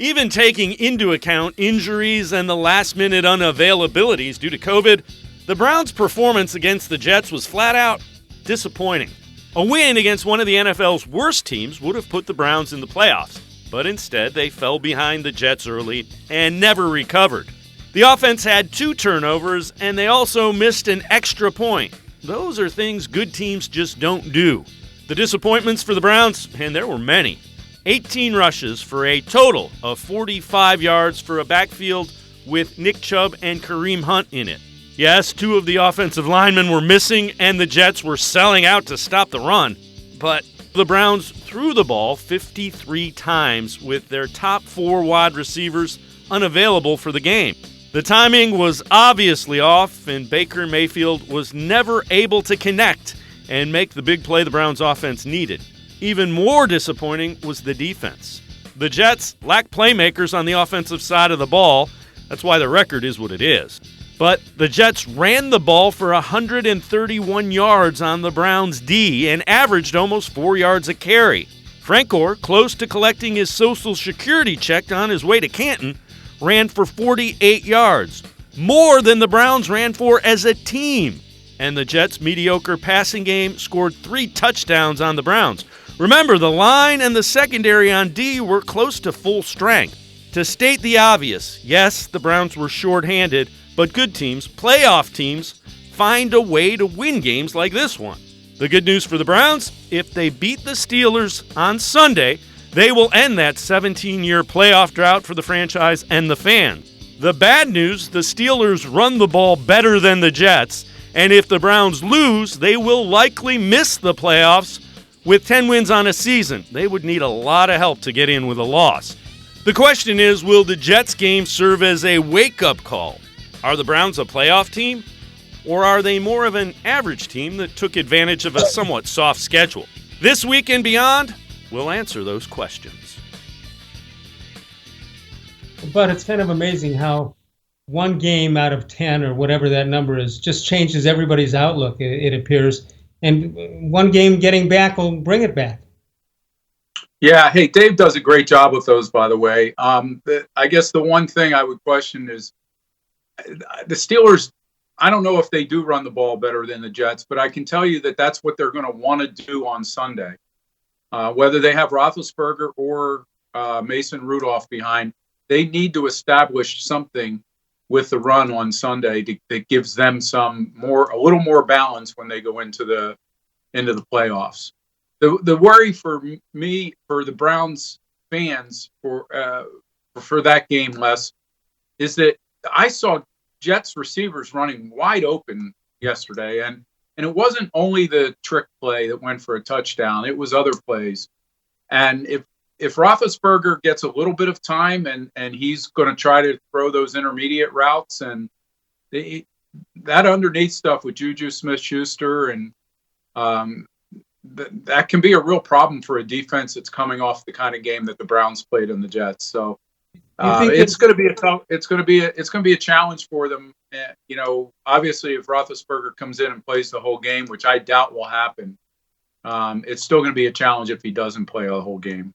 Even taking into account injuries and the last-minute unavailabilities due to COVID, the Browns' performance against the Jets was flat-out disappointing. A win against one of the NFL's worst teams would have put the Browns in the playoffs, but instead they fell behind the Jets early and never recovered. The offense had 2 turnovers, and they also missed an extra point. Those are things good teams just don't do. The disappointments for the Browns, and there were many. 18 rushes for a total of 45 yards for a backfield with Nick Chubb and Kareem Hunt in it. Yes, 2 of the offensive linemen were missing, and the Jets were selling out to stop the run. But the Browns threw the ball 53 times with their top 4 wide receivers unavailable for the game. The timing was obviously off, and Baker Mayfield was never able to connect and make the big play the Browns offense needed. Even more disappointing was the defense. The Jets lack playmakers on the offensive side of the ball. That's why the record is what it is. But the Jets ran the ball for 131 yards on the Browns' D and averaged almost 4 yards a carry. Frank Gore, close to collecting his Social Security check on his way to Canton, ran for 48 yards, more than the Browns ran for as a team. And the Jets' mediocre passing game scored 3 touchdowns on the Browns. Remember, the line and the secondary on D were close to full strength. To state the obvious, yes, the Browns were shorthanded, but good teams, playoff teams, find a way to win games like this one. The good news for the Browns, if they beat the Steelers on Sunday, they will end that 17-year playoff drought for the franchise and the fans. The bad news, the Steelers run the ball better than the Jets, and if the Browns lose, they will likely miss the playoffs with 10 wins on a season. They would need a lot of help to get in with a loss. The question is, will the Jets game serve as a wake-up call? Are the Browns a playoff team, or are they more of an average team that took advantage of a somewhat soft schedule? This week and beyond, we'll answer those questions. But it's kind of amazing how one game out of 10 or whatever that number is just changes everybody's outlook, it appears. And one game getting back will bring it back. Yeah. Hey, Dave does a great job with those, by the way. I guess the one thing I would question is the Steelers. I don't know if they do run the ball better than the Jets, but I can tell you that that's what they're going to want to do on Sunday. Whether they have Roethlisberger or Mason Rudolph behind, they need to establish something with the run on Sunday that gives them a little more balance when they go into the playoffs. The worry for me, for the Browns fans, for that game, Les, is that I saw Jets receivers running wide open yesterday, and it wasn't only the trick play that went for a touchdown; it was other plays. And if Roethlisberger gets a little bit of time and he's going to try to throw those intermediate routes and that underneath stuff with Juju Smith-Schuster and that can be a real problem for a defense that's coming off the kind of game that the Browns played in the Jets. So it's going to be a challenge for them. Obviously, if Roethlisberger comes in and plays the whole game, which I doubt will happen, it's still going to be a challenge if he doesn't play the whole game.